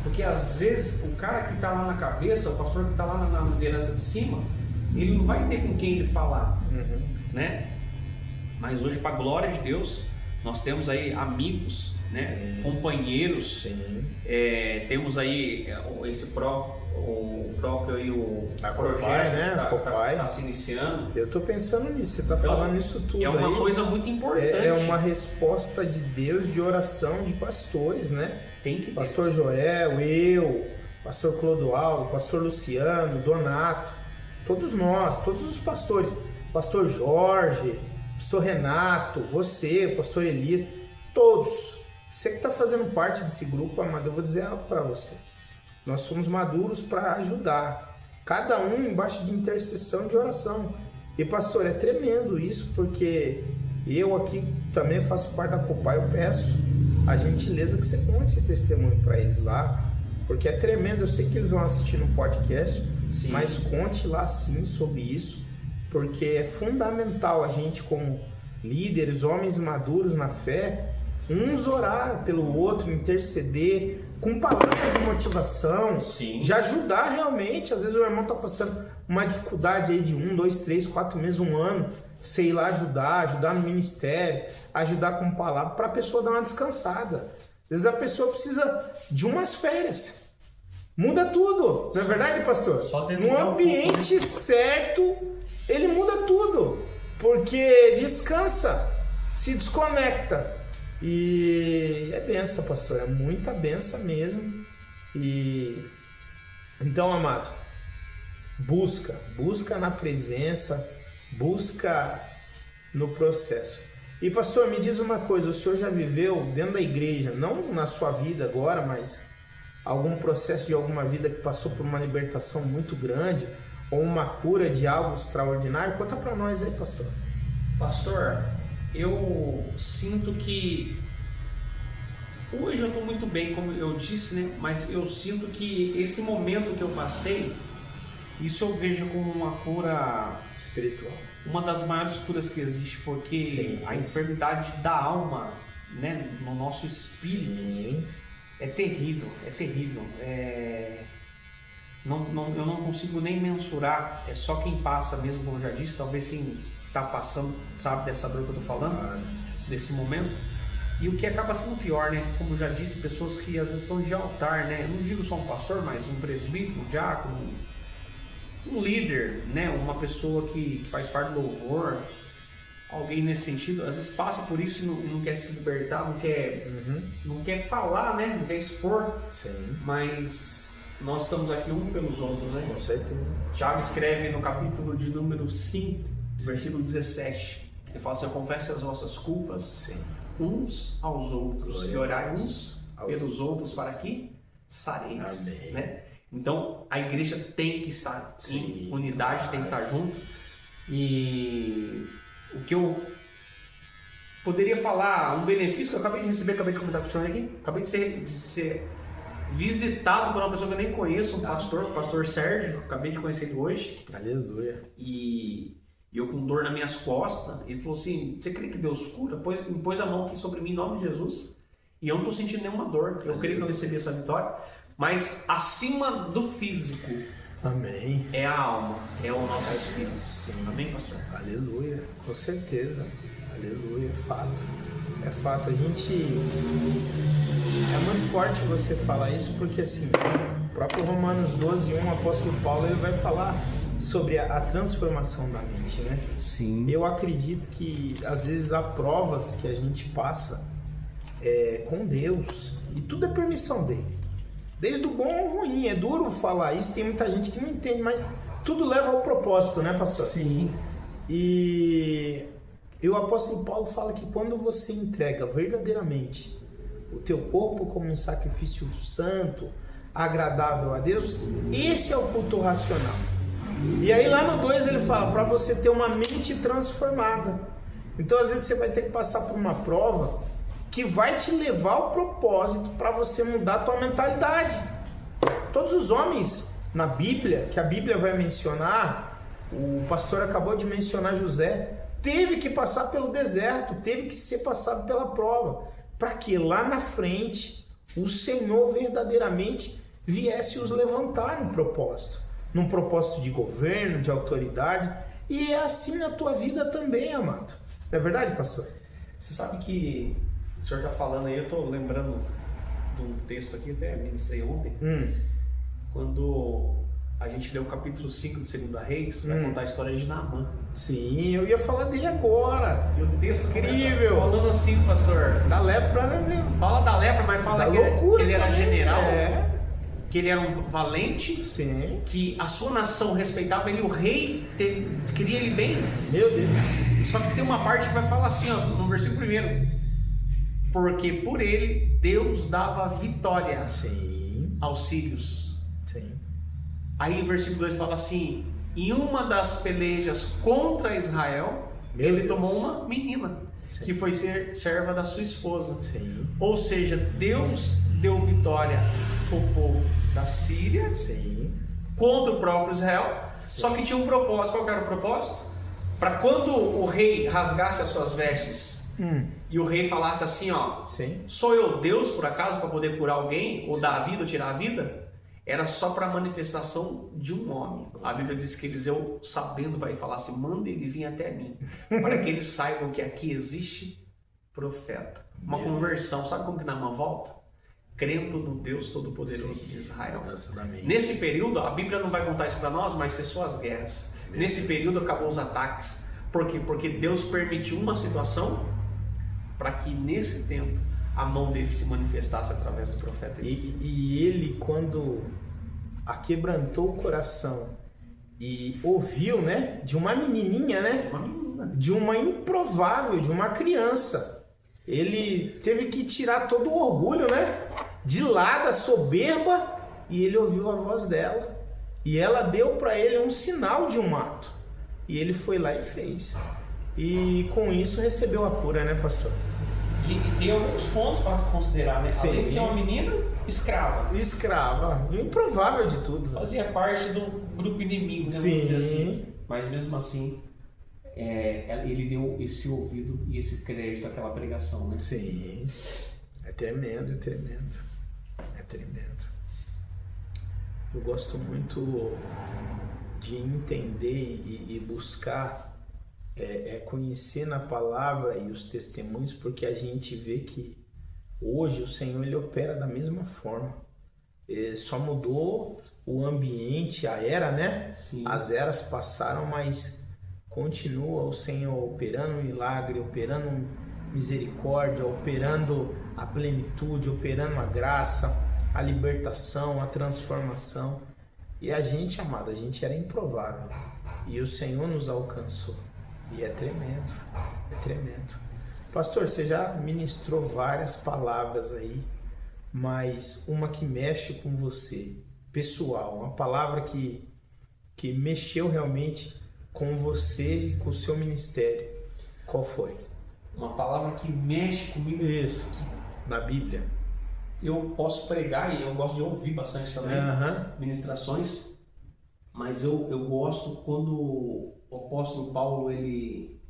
porque às vezes o cara que está lá na cabeça, o pastor que está lá na liderança de cima, ele não vai ter com quem ele falar, né? Mas hoje, para a glória de Deus, nós temos aí amigos, né? Sim. Companheiros, Sim. Temos aí o próprio aí o projeto, né? que está se iniciando. Eu estou pensando nisso, você está falando isso tudo. É uma aí, coisa muito importante. É uma resposta de Deus, de oração de pastores, né? Tem que ter. Pastor Joel, eu, pastor Clodoaldo, pastor Luciano, Donato, todos nós, todos os pastores, pastor Jorge, pastor Renato, você, pastor Elias, todos. Você que está fazendo parte desse grupo, amado, eu vou dizer algo para você. Nós somos maduros para ajudar, cada um embaixo de intercessão e de oração. E pastor, é tremendo isso, porque eu aqui também faço parte da Copai, eu peço a gentileza que você conte esse testemunho para eles lá, porque é tremendo. Eu sei que eles vão assistir no podcast, sim, mas conte lá sim sobre isso, porque é fundamental a gente, como líderes, homens maduros na fé, uns orar pelo outro, interceder com palavras de motivação, sim, de ajudar realmente. Às vezes o irmão está passando uma dificuldade aí de 1, 2, 3, 4 meses, 1 ano, você ir lá ajudar no ministério, ajudar com palavra, para a pessoa dar uma descansada. Às vezes a pessoa precisa de umas férias. Muda tudo, não é verdade, pastor? No ambiente certo, ele muda tudo, porque descansa, se desconecta. E é benção, pastor, é muita benção mesmo. E então, amado, busca na presença, busca no processo. E pastor, me diz uma coisa, o senhor já viveu dentro da igreja, não na sua vida agora, mas algum processo de alguma vida que passou por uma libertação muito grande, ou uma cura de algo extraordinário? Conta para nós aí, pastor. Pastor, eu sinto que hoje eu estou muito bem, como eu disse, né? Mas eu sinto que esse momento que eu passei, isso eu vejo como uma cura espiritual. Uma das maiores curas que existe, porque Sim. a enfermidade da alma, né, no nosso espírito, Sim. é terrível, é terrível. Eu não consigo nem mensurar, é só quem passa mesmo, como eu já disse, talvez quem está passando sabe dessa dor que eu estou falando, desse momento. E o que acaba sendo pior, né? Como eu já disse, pessoas que às vezes são de altar, né? Eu não digo só um pastor, mas um presbítero, um diácono, um líder, né? Uma pessoa que faz parte do louvor, alguém nesse sentido, às vezes passa por isso e não quer se libertar, não quer falar, né? Não quer expor. Sim. Mas nós estamos aqui um pelos outros, né? Com certeza. Tiago escreve no capítulo de número 5, versículo 17. Ele fala assim: confesse as vossas culpas. Sim. Uns aos outros. Glória E orai uns pelos outros outros para que sareis. Amém. Né? Então a igreja tem que estar em unidade, tem que estar junto. E o que eu poderia falar, um benefício que eu acabei de receber, acabei de comentar com o senhor aqui, acabei de ser visitado por uma pessoa que eu nem conheço, um pastor, o pastor Sérgio, acabei de conhecer ele hoje. Aleluia. E eu com dor nas minhas costas, ele falou assim: você crê que Deus cura? Pôs a mão aqui sobre mim em nome de Jesus, e eu não estou sentindo nenhuma dor. Eu creio que eu recebi essa vitória, mas acima do físico, Amém. é a alma, é o nosso espírito. Sim. Amém, pastor? Aleluia, com certeza. Aleluia, é fato. É fato. A gente... É muito forte você falar isso, porque assim, o próprio Romanos 12:1, o apóstolo Paulo, ele vai falar sobre a transformação da mente, né? Sim. Eu acredito que às vezes há provas que a gente passa com Deus, e tudo é permissão dele. Desde o bom ao ruim. É duro falar isso, tem muita gente que não entende, mas tudo leva ao propósito, né, pastor? Sim. E o apóstolo Paulo fala que quando você entrega verdadeiramente o teu corpo como um sacrifício santo, agradável a Deus, esse é o culto racional. E aí lá no 2 ele fala para você ter uma mente transformada. Então às vezes você vai ter que passar por uma prova que vai te levar ao propósito para você mudar a tua mentalidade. Todos os homens na Bíblia, que a Bíblia vai mencionar, o pastor acabou de mencionar José, teve que passar pelo deserto, teve que ser passado pela prova, para que lá na frente o Senhor verdadeiramente viesse os levantar no propósito. Num propósito de governo, de autoridade, e é assim na tua vida também, amado. Não é verdade, pastor? Você sabe que o senhor está falando aí, eu estou lembrando de um texto aqui, até ministrei ontem, quando a gente leu o capítulo 5 de 2 Reis, vai contar a história de Naamã. Sim, eu ia falar dele agora. E o texto incrível, falando assim, pastor. Da lepra, né? Fala da lepra, mas fala Da que loucura ele era também. general. Que ele era um valente, Sim. que a sua nação respeitava ele, o rei queria ele bem. Meu Deus. Só que tem uma parte que vai falar assim, ó, no versículo 1: porque por ele Deus dava vitória Sim. aos sírios. Sim. Aí o versículo 2 fala assim: em uma das pelejas contra Israel, ele tomou uma menina, que foi ser serva da sua esposa. Sim. Ou seja, Deus deu vitória ao povo da Síria contra o próprio Israel. Só que tinha um propósito. Qual que era o propósito? Para quando o rei rasgasse as suas vestes e o rei falasse assim, ó, sou eu Deus por acaso para poder curar alguém ou dar a vida ou tirar a vida? Era só para a manifestação de um homem. A Bíblia diz que Eliseu, sabendo, vai falar assim: manda ele vir até mim, para que eles saibam que aqui existe profeta. Uma conversão. Sabe como que Naamã volta? Crendo no Deus Todo-Poderoso de Israel. Nesse período, a Bíblia não vai contar isso para nós, mas cessou as guerras. Nesse período acabou os ataques. Por quê? Porque Deus permitiu uma situação para que nesse tempo a mão dele se manifestasse através do profeta Elias. E ele, quando aquebrantou o coração e ouviu, né, de uma menininha, né, de uma improvável, de uma criança, ele teve que tirar todo o orgulho, né, de lá da soberba, e ele ouviu a voz dela, e ela deu para ele um sinal de um ato, e ele foi lá e fez, e com isso recebeu a cura, né, pastor? E tem alguns pontos para considerar, né? Além de ser uma menina escrava. Escrava, improvável de tudo. Fazia parte do grupo inimigo, né? Sim. Vamos dizer assim. Mas mesmo assim, ele deu esse ouvido e esse crédito àquela pregação, né? Sim, é tremendo, é tremendo, é tremendo. Eu gosto muito de entender e buscar, conhecer na palavra e os testemunhos, porque a gente vê que hoje o Senhor ele opera da mesma forma. Só mudou o ambiente, a era, né? Sim. As eras passaram, mas continua o Senhor operando milagre, operando misericórdia, operando a plenitude, operando a graça, a libertação, a transformação. E a gente, amado, a gente era improvável. E o Senhor nos alcançou. E é tremendo, é tremendo. Pastor, você já ministrou várias palavras aí, mas uma que mexe com você, pessoal, uma palavra que mexeu realmente com você e com o seu ministério, qual foi? Uma palavra que mexe comigo. Isso, na Bíblia. Eu posso pregar e eu gosto de ouvir bastante também, ministrações, mas eu gosto quando o apóstolo Paulo ele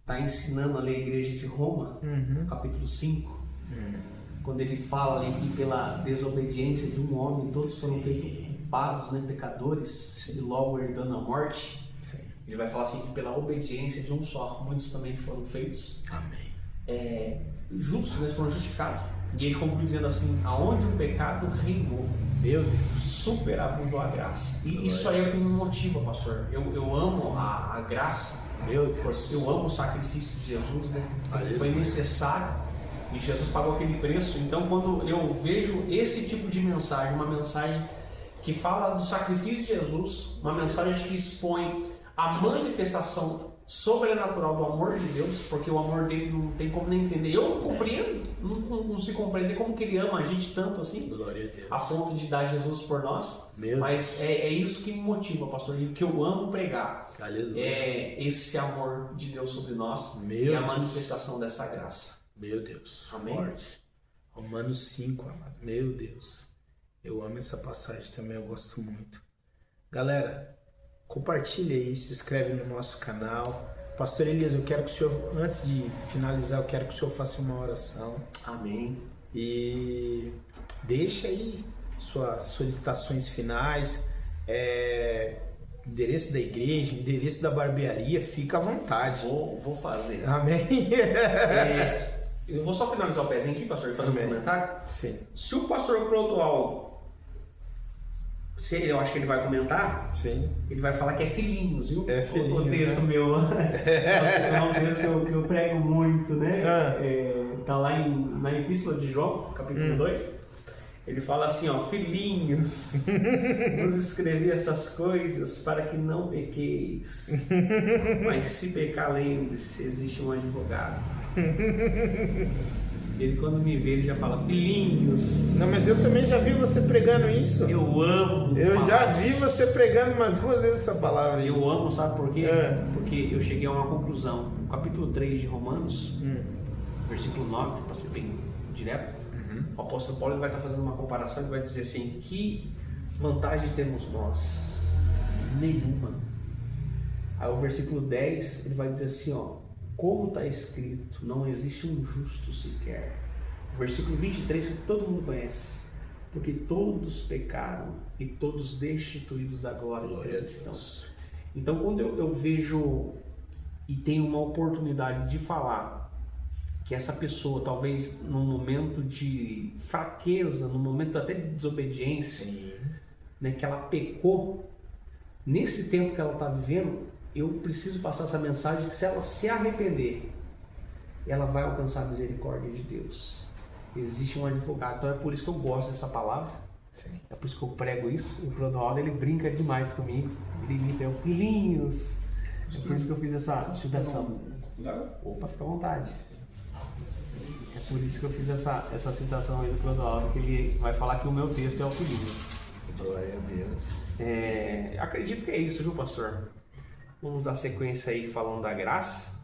está ensinando ali a igreja de Roma, capítulo 5, quando ele fala ali que pela desobediência de um homem todos foram feitos culpados, né, pecadores, e logo herdando a morte. Sim. Ele vai falar assim que pela obediência de um só, muitos também foram feitos. Amém. Justos, né, foram justificados. E ele conclui dizendo assim, aonde o pecado reinou, Meu Deus, superabundou a graça. E isso aí é o que me motiva, pastor. Eu amo a graça. meu Deus. Eu amo o sacrifício de Jesus, né? Aleluia. Foi necessário e Jesus pagou aquele preço. Então, quando eu vejo esse tipo de mensagem, uma mensagem que fala do sacrifício de Jesus, uma mensagem que expõe a manifestação sobrenatural do amor de Deus, porque o amor dele não tem como nem entender. Eu compreendo, não consigo compreender como que ele ama a gente tanto assim, Glória a Deus. a ponto de dar Jesus por nós. Mas é isso que me motiva, pastor, e que eu amo pregar. Aleluia. É esse amor de Deus sobre nós Meu e a Deus. manifestação dessa graça. Meu Deus, Amém? forte. Romanos 5, amado. Meu Deus. Eu amo essa passagem também, eu gosto muito. Galera, compartilha aí, se inscreve no nosso canal. Pastor Elias, eu quero que o senhor, antes de finalizar, eu quero que o senhor faça uma oração. Amém. E deixa aí suas solicitações finais, endereço da igreja, endereço da barbearia, fica à vontade. Vou fazer. Amém? Eu vou só finalizar o pezinho aqui, pastor, e fazer Amém. um comentário. Sim. Se o pastor Clodoaldo, eu acho que ele vai comentar, Sim. ele vai falar que é filhinhos, viu? É filhinhos, o texto né? meu. É um texto que eu prego muito, né? Tá lá na Epístola de João, capítulo 2. Ele fala assim, ó, filhinhos, vos escrevi essas coisas para que não pequeis, mas se pecar, lembre-se, existe um advogado. Ele quando me vê, ele já fala, filhinhos. Não, mas eu também já vi você pregando isso. Eu amo. Eu já vi você pregando umas 2 vezes essa palavra aí. Eu amo, sabe por quê? Porque eu cheguei a uma conclusão. No capítulo 3 de Romanos, versículo 9, para ser bem direto, o apóstolo Paulo vai estar fazendo uma comparação e vai dizer assim, que vantagem temos nós? Nenhuma. Aí o versículo 10, ele vai dizer assim, ó, como está escrito, não existe um justo sequer. O versículo 23, que todo mundo conhece, porque todos pecaram e todos destituídos da glória de Deus estão. Então, quando eu vejo e tenho uma oportunidade de falar que essa pessoa, talvez num momento de fraqueza, num momento até de desobediência, né, que ela pecou, nesse tempo que ela está vivendo, eu preciso passar essa mensagem que se ela se arrepender, ela vai alcançar a misericórdia de Deus. Existe um advogado, então é por isso que eu gosto dessa palavra. Sim. É por isso que eu prego isso. E o Clodoaldo, ele brinca demais comigo. Ele imita, filhinhos. É por isso que eu fiz essa citação. Opa, fica à vontade. É por isso que eu fiz essa citação aí do Clodoaldo, que ele vai falar que o meu texto é o filhinho. Glória a Deus. Acredito que é isso, viu, pastor? Vamos dar sequência aí falando da graça.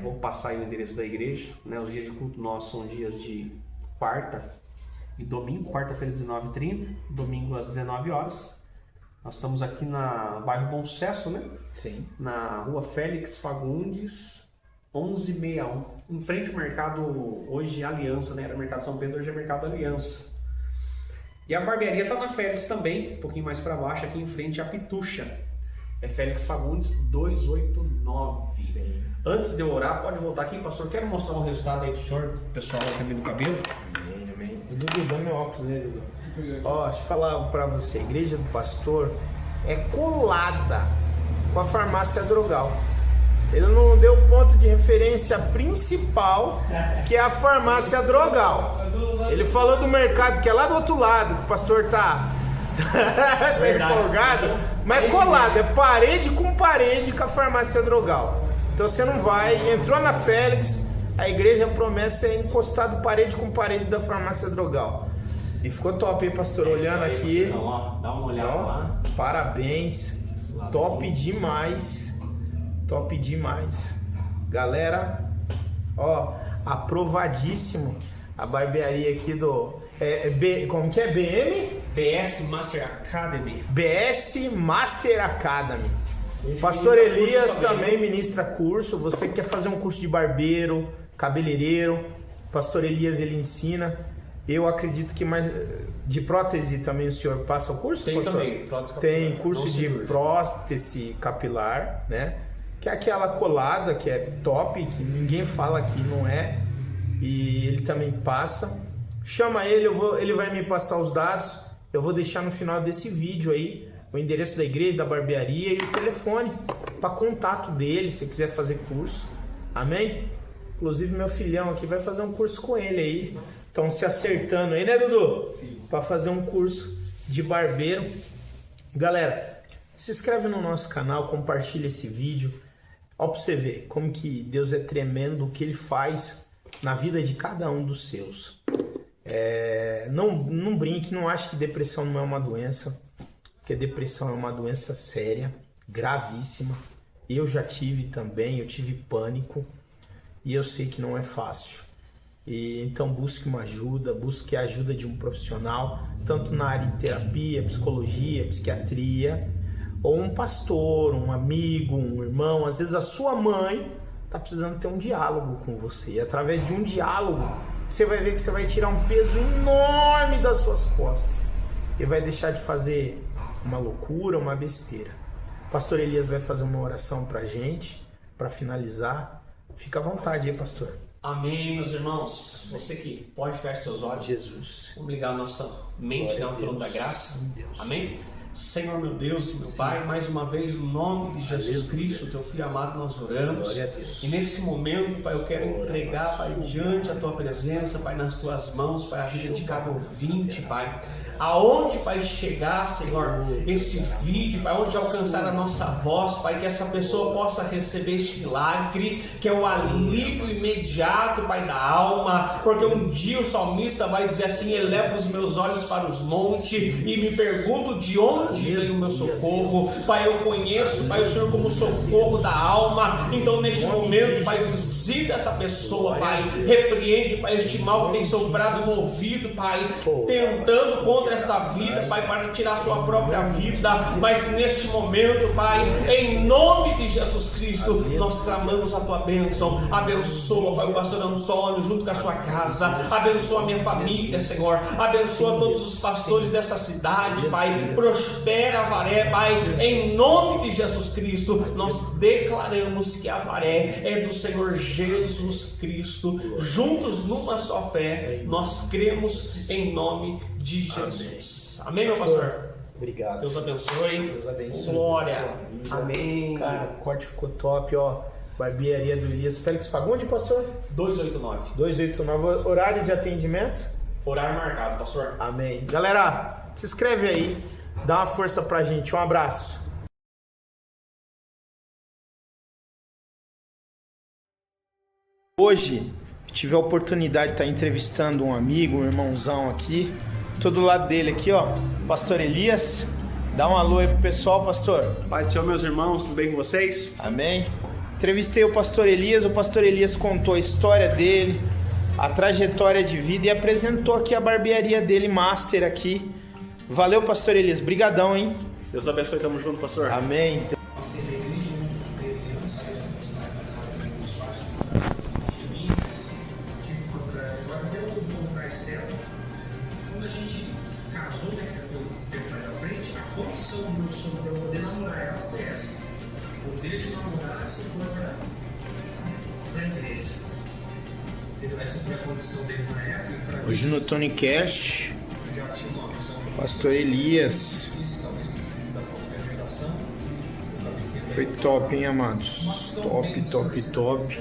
Vou passar aí o endereço da igreja, né? Os dias de culto nossos são dias de quarta e domingo. Quarta-feira, 19h30, domingo às 19 horas. Nós estamos aqui na bairro Bom Sucesso, né? Sim. Na rua Félix Fagundes, 1161. Em frente ao mercado, hoje Aliança, né? Era Mercado São Pedro, hoje é Mercado Aliança. E a barbearia está na Félix também, um pouquinho mais para baixo, aqui em frente à Pitucha. É Félix Fagundes 289. Sim. Antes de eu orar, pode voltar aqui, pastor. Quero mostrar um resultado aí pro senhor, pessoal aí também do cabelo. Amém. Dudu, dá meu óculos aí, Dudu. Ó, deixa eu falar pra você, a igreja do pastor é colada com a farmácia Drogal. Ele não deu ponto de referência principal, que é a farmácia Drogal. Ele falou do mercado que é lá do outro lado, que o pastor tá empolgado, mas é colado, é parede com parede com a farmácia Drogal. Então você não vai, entrou na Félix, a igreja Promessa é encostado parede com parede da farmácia Drogal. E ficou top, hein, pastor? Olhando aí, aqui. então, ó, dá uma olhada lá. Parabéns. Top demais. Top demais. Galera, ó, aprovadíssimo a barbearia aqui do... como que é? BS Master Academy. BS Master Academy. Pastor Elias também ministra curso. Você que quer fazer um curso de barbeiro, cabeleireiro, Pastor Elias ele ensina. Eu acredito que mais de prótese também o senhor passa o curso? Tem pastor? também, prótese capilar. Tem curso de prótese capilar, né? Que é aquela colada que é top, que ninguém fala que não é. E ele também passa. Chama ele, ele vai me passar os dados. Eu vou deixar no final desse vídeo aí o endereço da igreja, da barbearia e o telefone para contato dele, se quiser fazer curso. Amém? Inclusive meu filhão aqui vai fazer um curso com ele aí. Estão se acertando aí, né, Dudu? Sim. Para fazer um curso de barbeiro. Galera, se inscreve no nosso canal, compartilha esse vídeo. Ó, pra você ver como que Deus é tremendo, o que Ele faz na vida de cada um dos seus. Não brinque, não ache que depressão não é uma doença. Porque depressão é uma doença séria, gravíssima. Eu já tive também, eu tive pânico. E eu sei que não é fácil. Então busque uma ajuda, busque a ajuda de um profissional, tanto na área de terapia, psicologia, psiquiatria, ou um pastor, um amigo, um irmão. Às vezes a sua mãe está precisando ter um diálogo com você. E através de um diálogo, você vai ver que você vai tirar um peso enorme das suas costas. E vai deixar de fazer uma loucura, uma besteira. Pastor Elias vai fazer uma oração pra gente, para finalizar. Fica à vontade aí, pastor. Amém, meus irmãos. Você que pode fechar seus olhos. Jesus. Vamos ligar a nossa mente no trono da graça. Amém? Senhor, meu Deus, meu Pai, mais uma vez, no nome de Jesus Cristo, teu Filho amado, nós oramos. E nesse momento, Pai, eu quero entregar, Pai, diante a tua presença, Pai, nas tuas mãos, Pai, a vida de cada ouvinte, Pai. Aonde, Pai, chegar, Senhor, esse vídeo, Pai, onde alcançar a nossa voz, Pai, que essa pessoa possa receber este milagre, que é o alívio imediato, Pai, da alma, porque um dia o salmista vai dizer assim: eleva os meus olhos para os montes e me pergunto de onde vem o meu socorro. Pai, eu conheço, Pai, o Senhor como socorro da alma. Então neste momento, Pai, visita essa pessoa, Pai, repreende, Pai, este mal que tem soprado no ouvido, Pai, tentando contra esta vida, Pai, para tirar sua própria vida. Mas neste momento, Pai, em nome de Jesus Cristo, nós clamamos a tua bênção. Abençoa, Pai, o pastor Antônio junto com a sua casa, abençoa a minha família, Senhor, abençoa todos os pastores dessa cidade, Pai, prospera a Avaré, Pai, em nome de Jesus Cristo. Nós declaramos que a Avaré é do Senhor Jesus Cristo. Juntos numa só fé, nós cremos em nome de Jesus. Amém, meu pastor? Obrigado. Deus abençoe. Deus abençoe. Glória. Amém. Cara, o corte ficou top, ó. Barbearia do Elias. Félix Fagundes, pastor? 289. 289. Horário de atendimento? Horário marcado, pastor. Amém. Galera, se inscreve aí. Dá uma força pra gente. Um abraço. Hoje tive a oportunidade de estar entrevistando um amigo, um irmãozão aqui. Tô do lado dele aqui, ó. Pastor Elias. Dá um alô aí pro pessoal, pastor. Pai do Senhor, meus irmãos, tudo bem com vocês? Amém. Entrevistei o pastor Elias contou a história dele, a trajetória de vida e apresentou aqui a barbearia dele, Master aqui. Valeu, pastor Elias, brigadão, hein? Deus abençoe, tamo junto, pastor. Amém. Quando a gente casou, né, que foi um tempo mais à frente, a condição do meu sogro para eu poder namorar ela foi essa. Eu deixo namorar, você foi para a igreja. Entendeu? Essa foi a condição dele na época. Hoje no TonyCast, pastor Elias. Foi top, hein, amados? Top, top, top.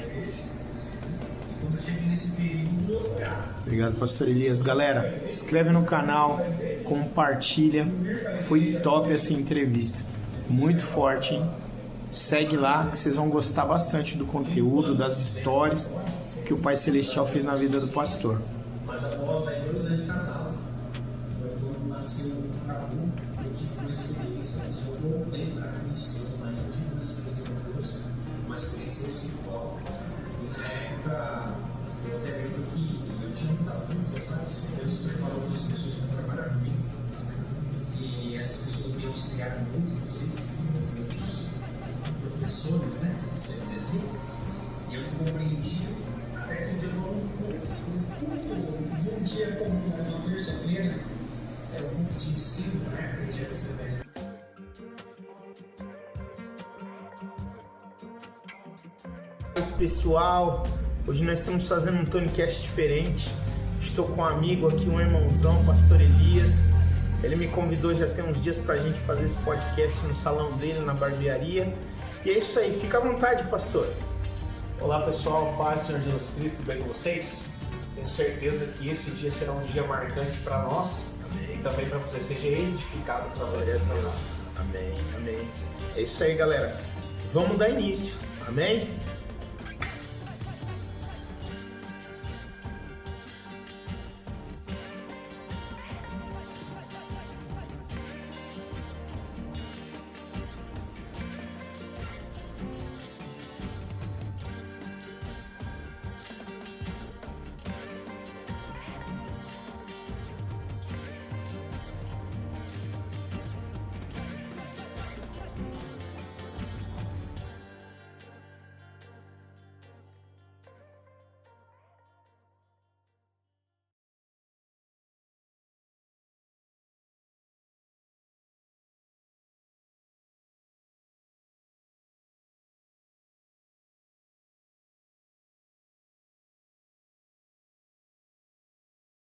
Obrigado, pastor Elias. Galera, se inscreve no canal, compartilha. Foi top essa entrevista. Muito forte, hein? Segue lá que vocês vão gostar bastante do conteúdo, das histórias que o Pai Celestial fez na vida do pastor. Mas após aí 2 anos de casado, foi quando nasceu o Cabu, eu tive uma experiência, e eu voltei para a minha esposa, mas eu tive uma experiência com Deus, uma experiência espiritual. E na época, eu até lembro que eu tinha muita dúvida, sabe? Se Deus preparou algumas pessoas para trabalhar comigo. E essas pessoas me auxiliaram muito, inclusive, muitos professores, né? Se eu dizer assim. E eu não compreendia, até que um dia um dia comum, uma terça-feira, era um culto de ensino, na época de cerveja. Pessoal, hoje nós estamos fazendo um TonyCast diferente. Estou com um amigo aqui, um irmãozão, o pastor Elias. Ele me convidou já tem uns dias pra gente fazer esse podcast no salão dele, na barbearia. E é isso aí, fica à vontade, pastor. Olá pessoal, paz do Senhor Jesus Cristo, tudo bem com vocês? Tenho certeza que esse dia será um dia marcante para nós. Amém. E também para você seja edificado através desse trabalho. Amém, amém. É isso aí, galera. Vamos dar início. Amém?